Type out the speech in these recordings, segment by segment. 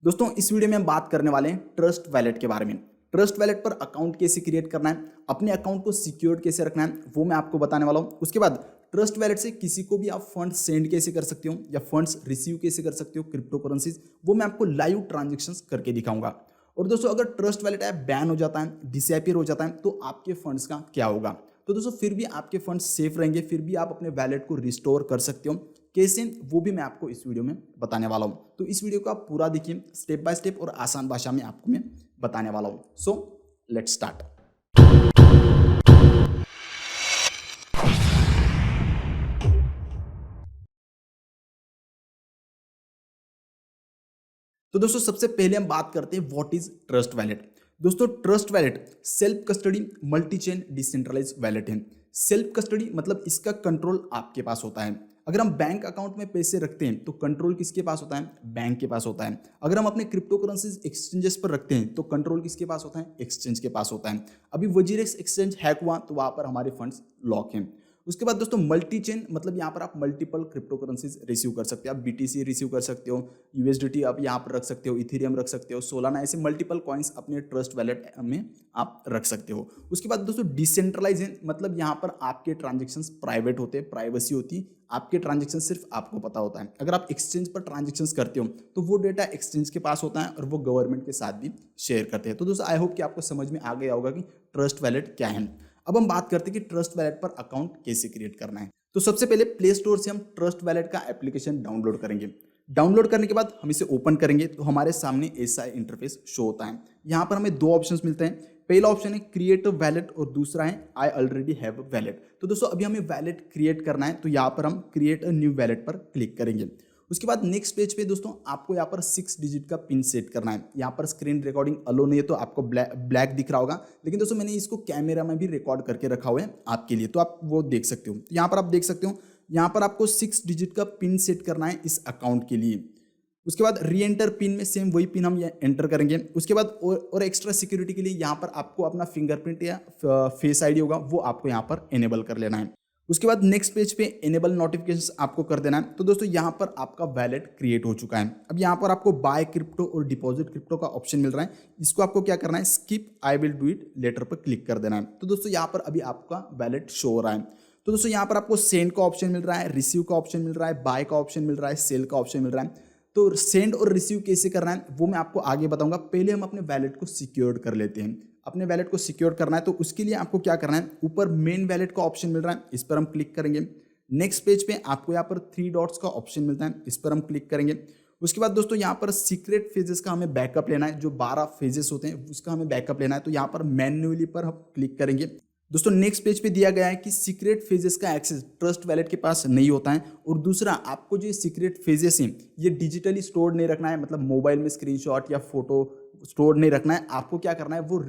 दोस्तों इस वीडियो में हम बात करने वाले हैं ट्रस्ट वैलेट के बारे में। ट्रस्ट वैलेट पर अकाउंट कैसे क्रिएट करना है, अपने अकाउंट को सिक्योर्ड कैसे रखना है, वो मैं आपको बताने वाला हूँ। उसके बाद ट्रस्ट वैलेट से किसी को भी आप फंड सेंड कैसे कर सकते हो या फंड्स रिसीव कैसे कर सकते हो, क्रिप्टो करेंसीज, वो मैं आपको लाइव ट्रांजेक्शन्स करके दिखाऊंगा। और दोस्तों अगर ट्रस्ट वैलेट ऐप बैन हो जाता है, डिसअपीयर हो जाता है, तो आपके फंड्स का क्या होगा। तो दोस्तों फिर भी आपके फंड्स सेफ रहेंगे, फिर भी आप अपने वैलेट को रिस्टोर कर सकते हो। कैसे, वो भी मैं आपको इस वीडियो में बताने वाला हूँ। तो इस वीडियो को आप पूरा देखिए, स्टेप बाय स्टेप और आसान भाषा में आपको मैं बताने वाला हूँ। So let's start. तो दोस्तों सबसे पहले हम बात करते हैं व्हाट इज ट्रस्ट वैलेट। दोस्तों trust wallet self custody multi chain decentralise wallet है। सेल्फ कस्टडी मतलब इसका कंट्रोल आपके पास होता है। अगर हम बैंक अकाउंट में पैसे रखते हैं तो कंट्रोल किसके पास होता है, बैंक के पास होता है। अगर हम अपने क्रिप्टो करेंसीज एक्सचेंजेस पर रखते हैं तो कंट्रोल किसके पास होता है, एक्सचेंज के पास होता है। अभी वजीरेक्स एक्सचेंज हैक हुआ तो वहां पर हमारे फंड्स लॉक हैं। उसके बाद दोस्तों मल्टी चेन मतलब यहाँ पर आप मल्टीपल क्रिप्टो करेंसीज रिसीव कर सकते हो। आप बीटीसी रिसीव कर सकते हो, यूएसडीटी आप यहाँ पर रख सकते हो, इथेरियम रख सकते हो, सोलाना, ऐसे मल्टीपल कॉइन्स अपने ट्रस्ट वैलेट में आप रख सकते हो। उसके बाद दोस्तों डिसेंट्रलाइज है मतलब यहाँ पर आपके ट्रांजेक्शन्स प्राइवेट होते हैं, प्राइवेसी होती, आपके ट्रांजेक्शन सिर्फ आपको पता होता है। अगर आप एक्सचेंज पर ट्रांजेक्शन्स करते हो तो वो डेटा एक्सचेंज के पास होता है और वो गवर्नमेंट के साथ भी शेयर करते हैं। तो दोस्तों आई होप कि आपको समझ में आ गया होगा कि ट्रस्ट वैलेट क्या है। अब हम बात करते हैं कि ट्रस्ट वैलेट पर अकाउंट कैसे क्रिएट करना है। तो सबसे पहले प्ले स्टोर से हम ट्रस्ट वैलेट का एप्लीकेशन डाउनलोड करेंगे। डाउनलोड करने के बाद हम इसे ओपन करेंगे तो हमारे सामने ऐसा इंटरफेस शो होता है। यहाँ पर हमें दो ऑप्शंस मिलते हैं। पहला ऑप्शन है क्रिएट अ वैलेट और दूसरा है I already have a wallet. तो दोस्तों अभी हमें वैलेट क्रिएट करना है तो यहाँ पर हम क्रिएट अ न्यू वैलेट पर क्लिक करेंगे। उसके बाद नेक्स्ट पेज पे दोस्तों आपको यहाँ पर 6 डिजिट का पिन सेट करना है। यहाँ पर स्क्रीन रिकॉर्डिंग अलो नहीं है तो आपको ब्लैक दिख रहा होगा, लेकिन दोस्तों मैंने इसको कैमरा में भी रिकॉर्ड करके रखा हुआ है आपके लिए, तो आप वो देख सकते हो। तो यहाँ पर आप देख सकते हो, यहाँ पर आपको 6 डिजिट का पिन सेट करना है इस अकाउंट के लिए। उसके बाद री एंटर पिन में सेम वही पिन हम एंटर करेंगे। उसके बाद और एक्स्ट्रा सिक्योरिटी के लिए यहाँ पर आपको अपना फिंगरप्रिंट या फेस आईडी होगा वो आपको यहाँ पर इनेबल कर लेना है। उसके बाद नेक्स्ट पेज पे इनेबल नोटिफिकेशंस आपको कर देना है। तो दोस्तों यहाँ पर आपका वैलेट क्रिएट हो चुका है। अब यहाँ पर आपको बाय क्रिप्टो और डिपॉजिट क्रिप्टो का ऑप्शन मिल रहा है। इसको आपको क्या करना है, skip I will do it later पर क्लिक कर देना है। तो दोस्तों यहाँ पर अभी आपका वैलेट शो हो रहा है। तो दोस्तों यहाँ पर आपको सेंड का ऑप्शन मिल रहा है, रिसीव का ऑप्शन मिल रहा है, बाय का ऑप्शन मिल रहा है, सेल का ऑप्शन मिल रहा है। तो सेंड और रिसीव कैसे करना है वो मैं आपको आगे बताऊंगा। पहले हम अपने वैलेट को सिक्योर कर लेते हैं। अपने वैलेट को सिक्योर करना है तो उसके लिए आपको क्या करना है, ऊपर मेन वैलेट का ऑप्शन मिल रहा है, इस पर हम क्लिक करेंगे। नेक्स्ट पेज पे आपको यहाँ पर 3 डॉट्स का ऑप्शन मिलता है, इस पर हम क्लिक करेंगे। उसके बाद दोस्तों यहाँ पर सीक्रेट फेजेस का हमें बैकअप लेना है, जो 12 फेजेस होते हैं उसका हमें बैकअप लेना है। तो यहाँ पर मैन्युअली पर हम क्लिक करेंगे। दोस्तों नेक्स्ट पेज पे दिया गया है कि सीक्रेट फेजेस का एक्सेस ट्रस्ट वैलेट के पास नहीं होता है। और दूसरा, आपको जो सीक्रेट फेजेस हैं ये डिजिटली स्टोर नहीं रखना है, मतलब मोबाइल में स्क्रीनशॉट या फोटो स्टोर नहीं रखना है। आपको क्या करना है, वो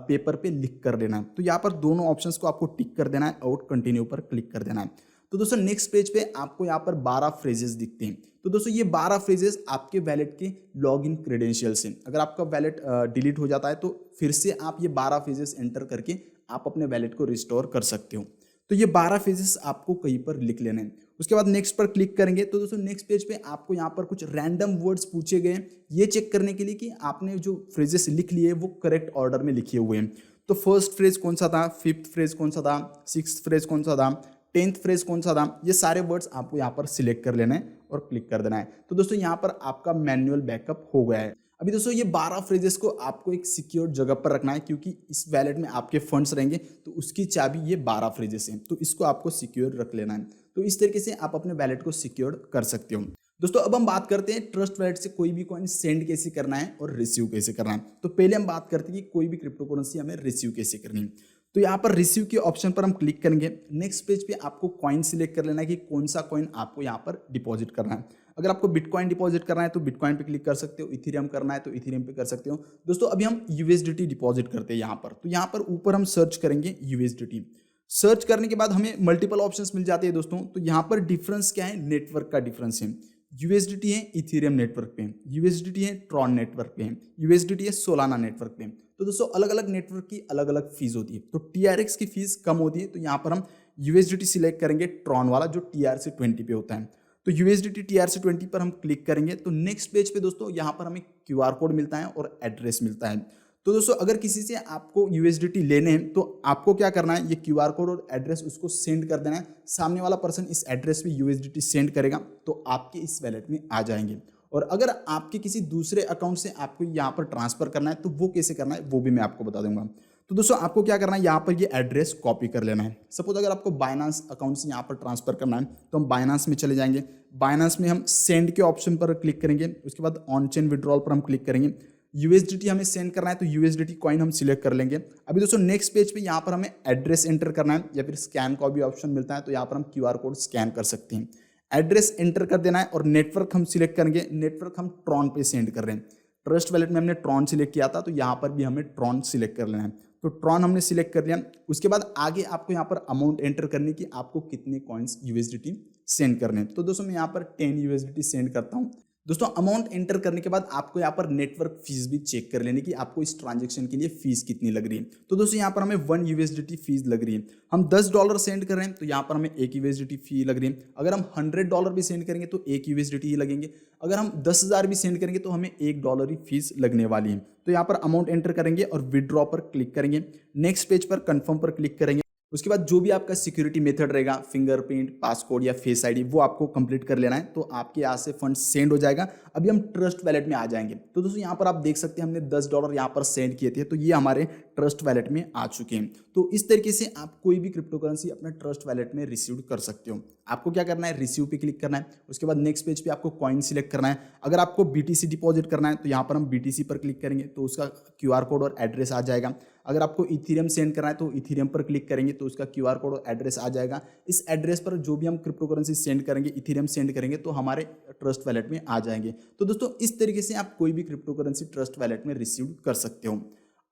पेपर पे लिख कर देना है। तो यहाँ पर दोनों ऑप्शंस को आपको टिक कर देना है और कंटिन्यू पर क्लिक कर देना है। तो दोस्तों नेक्स्ट पेज पे आपको यहाँ पर 12 फ्रेजेस दिखते हैं। तो दोस्तों ये 12 फ्रेजेस आपके वैलेट के लॉगिन क्रेडेंशियल्स हैं। अगर आपका वैलेट डिलीट हो जाता है तो फिर से आप ये 12 फ्रेजेस एंटर करके आप अपने वैलेट को रिस्टोर कर सकते हो। तो ये 12 फेजेस आपको कहीं पर लिख लेने हैं। उसके बाद नेक्स्ट पर क्लिक करेंगे तो दोस्तों नेक्स्ट पेज पे आपको यहाँ पर कुछ रैंडम वर्ड्स पूछे गए हैं, ये चेक करने के लिए कि आपने जो फ्रेजेस लिख लिए वो करेक्ट ऑर्डर में लिखे हुए हैं। तो फर्स्ट फ्रेज कौन सा था, फिफ्थ फ्रेज कौन सा था, सिक्स्थ फ्रेज कौन सा था, 10th फ्रेज कौन सा था, ये सारे वर्ड्स आपको यहाँ पर सिलेक्ट कर लेना है और क्लिक कर देना है। तो दोस्तों यहाँ पर आपका मैनुअल बैकअप हो गया है। अभी दोस्तों ये 12 फ्रेजेस को आपको एक सिक्योर जगह पर रखना है, क्योंकि इस वैलेट में आपके फंड्स रहेंगे तो उसकी चाबी ये 12 फ्रेजेस हैं, तो इसको आपको सिक्योर रख लेना है। तो इस तरीके से आप अपने वैलेट को सिक्योर कर सकते हो। दोस्तों अब हम बात करते हैं ट्रस्ट वैलेट से कोई भी कॉइन सेंड कैसे करना है और रिसीव कैसे करना है। तो पहले हम बात करते हैं कि कोई भी क्रिप्टो करेंसी हमें रिसीव कैसे करनी है। तो यहाँ पर रिसीव के ऑप्शन पर हम क्लिक करेंगे। नेक्स्ट पेज पे आपको कॉइन सिलेक्ट कर लेना है कि कौन सा कॉइन आपको यहाँ पर डिपॉजिट करना है। अगर आपको बिटकॉइन डिपॉजिट करना है तो बिटकॉइन पे क्लिक कर सकते हो, इथेरियम करना है तो इथेरियम पे कर सकते हो। दोस्तों अभी हम यूएसडीटी डिपॉजिट करते हैं यहाँ पर, तो यहाँ पर ऊपर हम सर्च करेंगे यूएसडीटी। सर्च करने के बाद हमें मल्टीपल ऑप्शंस मिल जाते हैं दोस्तों। तो यहाँ पर डिफरेंस क्या है, नेटवर्क का डिफरेंस है। यूएसडीटी है इथेरियम नेटवर्क पे, यूएसडीटी है ट्रॉन नेटवर्क पे, यूएसडीटी है सोलाना नेटवर्क पे। तो दोस्तों अलग अलग नेटवर्क की अलग अलग फीस होती है। तो टीआरएक्स की फीस कम होती है, तो यहाँ पर हम यूएसडीटी सिलेक्ट करेंगे ट्रॉन वाला जो टीआर से 20 पे होता है। तो USDT TRC20 पर हम क्लिक करेंगे तो नेक्स्ट पेज पे दोस्तों यहाँ पर हमें QR कोड मिलता है और एड्रेस मिलता है। तो दोस्तों अगर किसी से आपको USDT लेने हैं तो आपको क्या करना है, ये QR कोड और एड्रेस उसको सेंड कर देना है। सामने वाला पर्सन इस एड्रेस पे USDT सेंड करेगा तो आपके इस वैलेट में आ जाएंगे। और अगर आपके किसी दूसरे अकाउंट से आपको यहाँ पर ट्रांसफर करना है तो वो कैसे करना है वो भी मैं आपको बता दूंगा। तो दोस्तों आपको क्या करना है, यहाँ पर ये एड्रेस कॉपी कर लेना है। सपोज अगर आपको बाइनांस अकाउंट से यहाँ पर ट्रांसफर करना है तो हम बाइनांस में चले जाएंगे। बाइनांस में हम सेंड के ऑप्शन पर क्लिक करेंगे, उसके बाद ऑन चेन विड्रॉल पर हम क्लिक करेंगे। USDT हमें सेंड करना है तो USDT कॉइन हम सिलेक्ट कर लेंगे। अभी दोस्तों नेक्स्ट पेज पे यहाँ पर हमें एड्रेस एंटर करना है या फिर स्कैन का भी ऑप्शन मिलता है तो यहाँ पर हम QR कोड स्कैन कर सकते हैं। एड्रेस एंटर कर देना है और नेटवर्क हम सिलेक्ट करेंगे। नेटवर्क हम ट्रॉन पे सेंड कर रहे हैं। ट्रस्ट वैलेट में हमने ट्रॉन सिलेक्ट किया था तो यहाँ पर भी हमें ट्रॉन सिलेक्ट कर लेना है। तो ट्रॉन हमने सिलेक्ट कर लिया। उसके बाद आगे आपको यहाँ पर अमाउंट एंटर करने की, आपको कितने कॉइन्स USDT सेंड करने हैं। तो दोस्तों मैं यहाँ पर 10 USDT सेंड करता हूँ। दोस्तों अमाउंट एंटर करने के बाद आपको यहाँ पर नेटवर्क फीस भी चेक कर लेने की, आपको इस ट्रांजेक्शन के लिए फीस कितनी लग रही है। तो दोस्तों यहाँ पर हमें 1 USDT फीस लग रही है। हम $10 सेंड कर रहे हैं तो यहाँ पर हमें 1 USDT फी लग रही है। अगर हम $100 भी सेंड करेंगे तो 1 USDT ही लगेंगे। अगर हम 10,000 भी सेंड करेंगे तो हमें $1 ही फीस लगने वाली है। तो यहाँ पर अमाउंट एंटर करेंगे और विड्रॉ पर क्लिक करेंगे। नेक्स्ट पेज पर कन्फर्म पर क्लिक करेंगे। उसके बाद जो भी आपका सिक्योरिटी मेथड रहेगा, फिंगरप्रिंट, पासकोड या फेस आईडी, वो आपको कंप्लीट कर लेना है तो आपके यहाँ से फंड सेंड हो जाएगा। अभी हम ट्रस्ट वैलेट में आ जाएंगे। तो दोस्तों यहाँ पर आप देख सकते हैं हमने $10 यहाँ पर सेंड किए थे तो ये हमारे ट्रस्ट वैलेट में आ चुके हैं। तो इस तरीके से आप कोई भी क्रिप्टो करेंसी अपने ट्रस्ट वैलेट में रिसीव कर सकते हो। आपको क्या करना है, रिसीव पे क्लिक करना है। उसके बाद नेक्स्ट पेज पे आपको कॉइन सिलेक्ट करना है। अगर आपको BTC डिपॉजिट करना है तो यहाँ पर हम BTC पर क्लिक करेंगे तो उसका QR कोड और एड्रेस आ जाएगा। अगर आपको इथीरियम सेंड करना है तो इथीरियम पर क्लिक करेंगे तो उसका QR कोड और एड्रेस आ जाएगा। इस एड्रेस पर जो भी हम क्रिप्टो करेंसी सेंड करेंगे, इथीरियम सेंड करेंगे तो हमारे ट्रस्ट वैलेट में आ जाएंगे। तो दोस्तों इस तरीके से आप कोई भी क्रिप्टो करेंसी ट्रस्ट वैलेट में रिसीव कर सकते हो।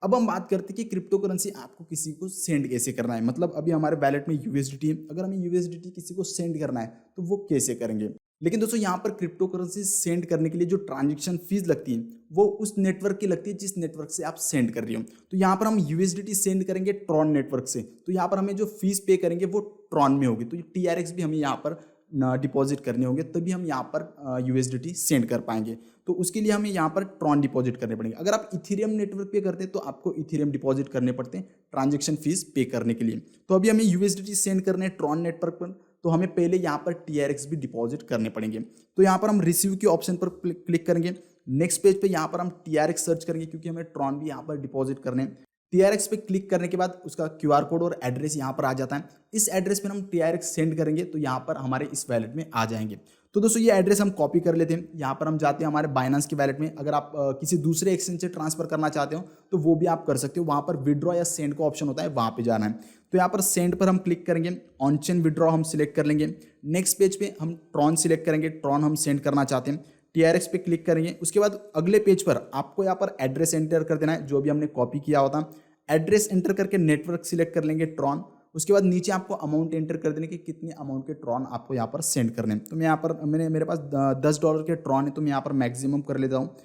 अब हम बात करते हैं कि क्रिप्टो करेंसी आपको किसी को सेंड कैसे करना है। मतलब अभी हमारे वैलेट में USDT है, अगर हमें USDT किसी को सेंड करना है तो वो कैसे करेंगे। लेकिन दोस्तों यहाँ पर क्रिप्टो करेंसी सेंड करने के लिए जो ट्रांजेक्शन फीस लगती है वो उस नेटवर्क की लगती है जिस नेटवर्क से आप सेंड कर रहे हो। तो यहाँ पर हम USDT सेंड करेंगे ट्रॉन नेटवर्क से तो यहाँ पर हमें जो फीस पे करेंगे वो ट्रॉन में होगी। तो TRX भी हमें यहाँ पर डिपॉजिट करने होंगे तभी हम यहाँ पर USDT सेंड कर पाएंगे। तो उसके लिए हमें यहाँ पर ट्रॉन डिपॉजिट करने पड़ेंगे। अगर आप इथीरियम नेटवर्क पे करते हैं तो आपको इथीरियम डिपॉजिट करने पड़ते हैं ट्रांजेक्शन फीस पे करने के लिए। तो अभी हमें USDT सेंड करने हैं ट्रॉन नेटवर्क पर तो हमें पहले यहाँ पर TRX भी डिपॉजिट करने पड़ेंगे। तो यहाँ पर हम रिसीव के ऑप्शन पर क्लिक करेंगे। नेक्स्ट पेज पे यहाँ पर हम TRX सर्च करेंगे क्योंकि हमें ट्रॉन भी यहाँ पर डिपॉजिट करने हैं। TRX पे क्लिक करने के बाद उसका QR कोड और एड्रेस यहाँ पर आ जाता है। इस एड्रेस पर हम TRX सेंड करेंगे तो यहाँ पर हमारे इस वैलेट में आ जाएंगे। तो दोस्तों ये एड्रेस हम कॉपी कर लेते हैं। यहाँ पर हम जाते हैं हमारे बाइनांस के वैलेट में। अगर आप किसी दूसरे एक्सचेंज से ट्रांसफर करना चाहते हो तो वो भी आप कर सकते हो। वहाँ पर विड्रॉ या सेंड का ऑप्शन होता है, वहाँ पे जाना है। तो यहाँ पर सेंड पर हम क्लिक करेंगे। ऑन चेन विड्रॉ हम सिलेक्ट कर लेंगे। नेक्स्ट पेज पे हम ट्रॉन सिलेक्ट करेंगे, ट्रॉन हम सेंड करना चाहते हैं। TRX पे क्लिक करेंगे। उसके बाद अगले पेज पर आपको यहाँ पर एड्रेस एंटर कर देना है जो भी हमने कॉपी किया होता। एड्रेस एंटर करके नेटवर्क सिलेक्ट कर लेंगे ट्रॉन। उसके बाद नीचे आपको अमाउंट एंटर कर देने की कितने अमाउंट के ट्रॉन आपको यहाँ पर सेंड करने हैं। तो मैं यहाँ पर मेरे पास $10 के ट्रॉन है तो मैं यहाँ पर मैक्सिमम कर लेता हूँ।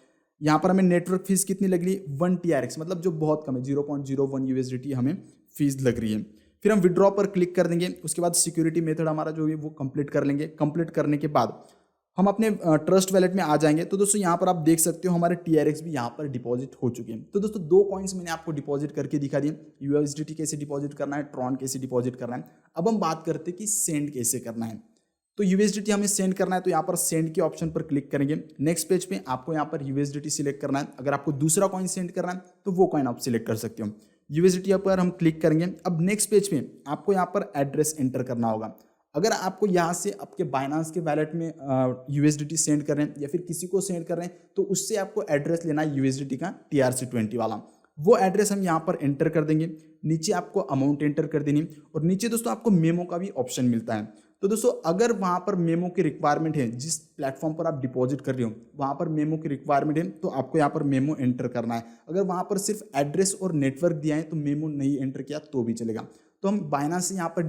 यहाँ पर हमें नेटवर्क फीस कितनी लग रही है, 1 TRX, मतलब जो बहुत कम है, 0.01 USDT हमें फीस लग रही है। फिर हम विड्रॉ पर क्लिक कर देंगे। उसके बाद सिक्योरिटी मेथड हमारा जो है वो कंप्लीट कर लेंगे। कंप्लीट करने के बाद हम अपने ट्रस्ट वैलेट में आ जाएंगे। तो दोस्तों यहाँ पर आप देख सकते हो हमारे TRX भी यहाँ पर डिपॉजिट हो चुके हैं। तो दोस्तों 2 कॉइन्स मैंने आपको डिपॉजिट करके दिखा दिए। USDT कैसे डिपॉजिट करना है, ट्रॉन कैसे डिपॉजिट करना है। अब हम बात करते हैं कि सेंड कैसे करना है। तो USDT हमें सेंड करना है तो यहाँ पर सेंड के ऑप्शन पर क्लिक करेंगे। नेक्स्ट पेज पे आपको यहाँ पर USDT सिलेक्ट करना है। अगर आपको दूसरा कॉइन सेंड करना है तो वो कॉइन आप सिलेक्ट कर सकते हो। USDT पर हम क्लिक करेंगे। अब नेक्स्ट पेज पे आपको यहाँ पर एड्रेस एंटर करना होगा। अगर आपको यहाँ से आपके बाइनांस के वैलेट में USDT सेंड कर रहे हैं या फिर किसी को सेंड कर रहे हैं तो उससे आपको एड्रेस लेना है USDT का TRC20 वाला। वो एड्रेस हम यहाँ पर एंटर कर देंगे। नीचे आपको अमाउंट एंटर कर देनी और नीचे दोस्तों आपको मेमो का भी ऑप्शन मिलता है। तो दोस्तों अगर वहाँ पर मेमो की रिक्वायरमेंट है, जिस प्लेटफॉर्म पर आप डिपॉजिट कर रहे हो वहाँ पर मेमो की रिक्वायरमेंट है तो आपको यहाँ पर मेमो एंटर करना है। अगर वहाँ पर सिर्फ एड्रेस और नेटवर्क दिया है तो मेमो नहीं एंटर किया तो भी चलेगा। तो हम बाइनांस से यहाँ पर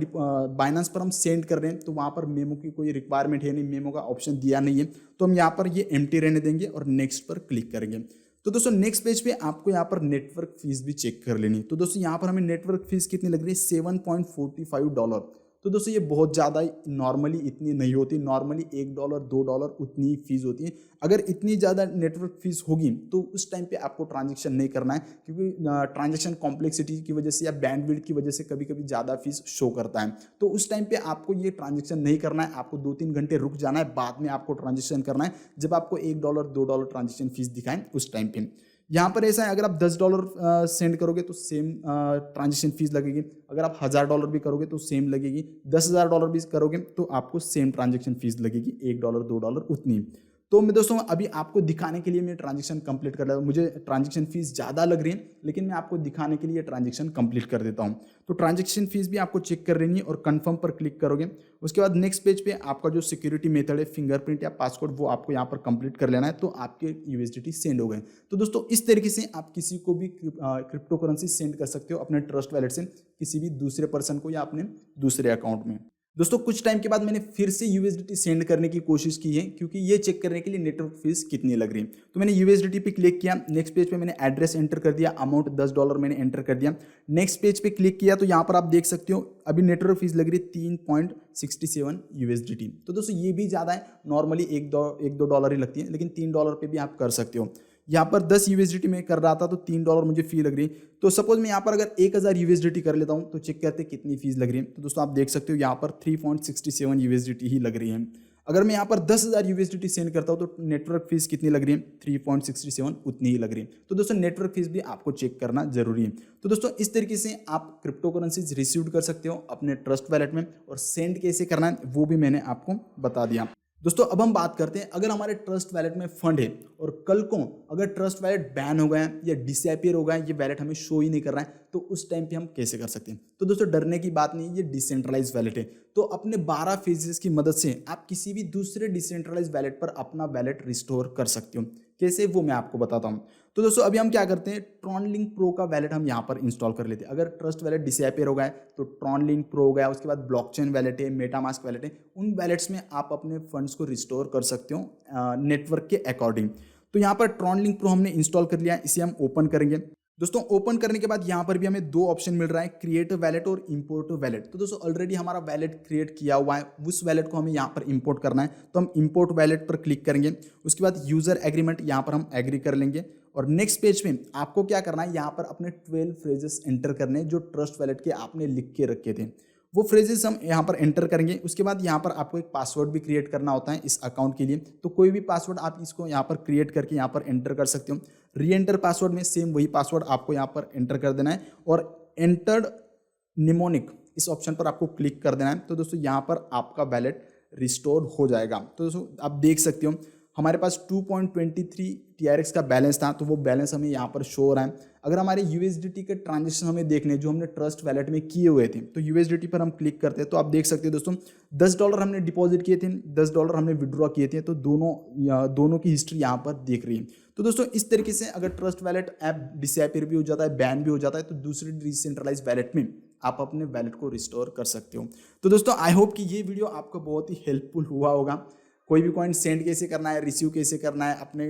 बाइनांस पर हम सेंड कर रहे हैं तो वहाँ पर मेमो की कोई रिक्वायरमेंट है नहीं, मेमो का ऑप्शन दिया नहीं है। तो हम यहाँ पर ये एम्प्टी रहने देंगे और नेक्स्ट पर क्लिक करेंगे। तो दोस्तों नेक्स्ट पेज पे आपको यहाँ पर नेटवर्क फीस भी चेक कर लेनी है। तो दोस्तों यहाँ पर हमें नेटवर्क फीस कितनी लग रही है, $7.45। तो दोस्तों ये बहुत ज़्यादा नॉर्मली इतनी नहीं होती, नॉर्मली $1 $2 उतनी ही फीस होती है। अगर इतनी ज़्यादा नेटवर्क फीस होगी तो उस टाइम पे आपको ट्रांजेक्शन नहीं करना है, क्योंकि ट्रांजेक्शन कॉम्प्लेक्सिटी की वजह से या बैंडविड्थ की वजह से कभी कभी ज़्यादा फीस शो करता है। तो उस टाइम पे आपको ये ट्रांजेक्शन नहीं करना है, आपको 2-3 घंटे रुक जाना है, बाद में आपको ट्रांजेक्शन करना है जब आपको $1 $2 ट्रांजेक्शन फीस दिखाएं उस टाइम पे। यहाँ पर ऐसा है, अगर आप $10 सेंड करोगे तो सेम ट्रांजेक्शन फीस लगेगी, अगर आप $1000 भी करोगे तो सेम लगेगी, $10,000 भी करोगे तो आपको सेम ट्रांजेक्शन फीस लगेगी, $1 $2 उतनी। तो मैं दोस्तों अभी आपको दिखाने के लिए मैं ट्रांजेक्शन कंप्लीट कर रहा हूँ, मुझे ट्रांजेक्शन फीस ज़्यादा लग रही है लेकिन मैं आपको दिखाने के लिए ट्रांजेक्शन कंप्लीट कर देता हूँ। तो ट्रांजेक्शन फीस भी आपको चेक कर लेनी है और कंफर्म पर क्लिक करोगे। उसके बाद नेक्स्ट पेज पे आपका जो सिक्योरिटी मेथड है, फिंगरप्रिंट या पासवर्ड, वो आपको यहाँ पर कंप्लीट कर लेना है, तो आपके USDT सेंड हो गए। तो दोस्तों इस तरीके से आप किसी को भी क्रिप्टो करेंसी सेंड कर सकते हो अपने ट्रस्ट वैलेट से किसी भी दूसरे पर्सन को या अपने दूसरे अकाउंट में। दोस्तों कुछ टाइम के बाद मैंने फिर से USDT सेंड करने की कोशिश की है, क्योंकि ये चेक करने के लिए नेटवर्क फीस कितनी लग रही है। तो मैंने USDT पे क्लिक किया, नेक्स्ट पेज पे मैंने एड्रेस एंटर कर दिया, अमाउंट $10 मैंने एंटर कर दिया। नेक्स्ट पेज पे क्लिक किया तो यहाँ पर आप देख सकते हो अभी नेटवर्क फीस लग रही है 3.67 USDT। तो दोस्तों ये भी ज़्यादा है, नॉर्मली $1-2 ही लगती है, लेकिन $3 पे भी आप कर सकते हो। यहाँ पर 10 USDT में कर रहा था तो $3 मुझे फी लग रही है। तो सपोज मैं यहाँ पर अगर 1000 USDT कर लेता हूँ तो चेक करते कितनी फीस लग रही है। तो दोस्तों आप देख सकते हो यहाँ पर 3.67 USDT ही लग रही है। अगर मैं यहाँ पर 10,000 USDT सेंड करता हूँ तो नेटवर्क फीस कितनी लग रही है, 3.67 उतनी ही लग रही है। तो दोस्तों नेटवर्क फीस भी आपको चेक करना जरूरी है। तो दोस्तों इस तरीके से आप क्रिप्टो करेंसीज रिसीव कर सकते हो अपने ट्रस्ट वैलेट में, और सेंड कैसे करना है वो भी मैंने आपको बता दिया। दोस्तों अब हम बात करते हैं, अगर हमारे ट्रस्ट वैलेट में फंड है और कल को अगर ट्रस्ट वैलेट बैन हो गया या डिसअपीयर हो गया, ये वैलेट हमें शो ही नहीं कर रहा है, तो उस टाइम पे हम कैसे कर सकते हैं। तो दोस्तों डरने की बात नहीं, ये डिसेंट्रलाइज वैलेट है। तो अपने 12 फेजेस की मदद से आप किसी भी दूसरे डिसेंट्रलाइज वैलेट पर अपना वैलेट रिस्टोर कर सकते हो। कैसे वो मैं आपको बताता हूँ। तो दोस्तों अभी हम क्या करते हैं, ट्रॉनलिंक प्रो का वैलेट हम यहाँ पर इंस्टॉल कर लेते हैं। अगर ट्रस्ट वैलेट डिसअपीयर हो गया है तो ट्रॉनलिंक प्रो हो गया, उसके बाद ब्लॉकचेन वैलेट है, मेटामास्क वैलेट है, उन वैलेट्स में आप अपने फंड्स को रिस्टोर कर सकते हो नेटवर्क के अकॉर्डिंग। तो यहाँ पर ट्रॉनलिंक प्रो हमने इंस्टॉल कर लिया है, इसे हम ओपन करेंगे। दोस्तों ओपन करने के बाद यहाँ पर भी हमें 2 ऑप्शन मिल रहा है, क्रिएट वैलेट और इंपोर्ट वैलेट। तो दोस्तों ऑलरेडी हमारा वैलेट क्रिएट किया हुआ है, उस वैलेट को हमें यहाँ पर इंपोर्ट करना है, तो हम इंपोर्ट वैलेट पर क्लिक करेंगे। उसके बाद यूजर एग्रीमेंट यहाँ पर हम एग्री कर लेंगे, और नेक्स्ट पेज पे आपको क्या करना है, यहाँ पर अपने 12 फ्रेजेस एंटर करने जो ट्रस्ट वैलेट के आपने लिख के रखे थे, वो फ्रेजेस हम यहाँ पर एंटर करेंगे। उसके बाद यहाँ पर आपको एक पासवर्ड भी क्रिएट करना होता है इस अकाउंट के लिए, तो कोई भी पासवर्ड आप इसको यहाँ पर क्रिएट करके यहाँ पर एंटर कर सकते हो। री एंटर पासवर्ड में सेम वही पासवर्ड आपको यहाँ पर एंटर कर देना है, और एंटर्ड निमोनिक इस ऑप्शन पर आपको क्लिक कर देना है। तो दोस्तों यहाँ पर आपका वैलेट रिस्टोर हो जाएगा। तो दोस्तों आप देख सकते हो हमारे पास 2.23 TRX का बैलेंस था, तो वो बैलेंस हमें यहाँ पर शो हो रहा है। अगर हमारे USDT के ट्रांजेक्शन हमें देखने जो हमने ट्रस्ट वैलेट में किए हुए थे, तो USDT पर हम क्लिक करते हैं तो आप देख सकते हो दोस्तों $10 हमने डिपॉजिट किए थे, $10 हमने विड्रॉ किए थे, तो दोनों की हिस्ट्री यहाँ पर देख रही है। तो दोस्तों इस तरीके से अगर ट्रस्ट वैलेट ऐप डिसअपीयर भी हो जाता है, बैन भी हो जाता है, तो दूसरे डिसेंट्रलाइज वैलेट में आप अपने वैलेट को रिस्टोर कर सकते हो। तो दोस्तों आई होप कि ये वीडियो आपको बहुत ही हेल्पफुल हुआ होगा। कोई भी कॉइन सेंड कैसे करना है, रिसीव कैसे करना है, अपने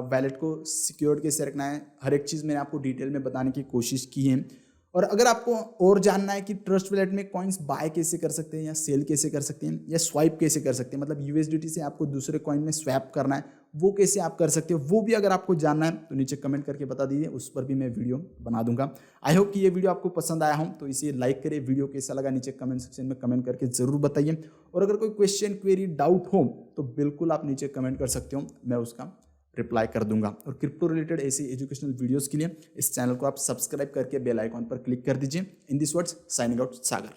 वैलेट को सिक्योर्ड कैसे रखना है, हर एक चीज़ मैंने आपको डिटेल में बताने की कोशिश की है। और अगर आपको और जानना है कि ट्रस्ट वैलेट में कॉइन्स बाय कैसे कर सकते हैं या सेल कैसे कर सकते हैं या स्वाइप कैसे कर सकते हैं, मतलब USDT से आपको दूसरे कॉइन में स्वैप करना है, वो कैसे आप कर सकते हो, वो भी अगर आपको जानना है तो नीचे कमेंट करके बता दीजिए, उस पर भी मैं वीडियो बना दूंगा। आई होप कि ये वीडियो आपको पसंद आया हो, तो इसे लाइक करिए। वीडियो कैसा लगा नीचे कमेंट सेक्शन में कमेंट करके ज़रूर बताइए, और अगर कोई क्वेश्चन क्वेरी डाउट हो तो बिल्कुल आप नीचे कमेंट कर सकते हो, मैं उसका रिप्लाई कर दूंगा। और क्रिप्टो रिलेटेड ऐसी एजुकेशनल वीडियोस के लिए इस चैनल को आप सब्सक्राइब करके बेल आइकॉन पर क्लिक कर दीजिए। In this words signing out, Sagar.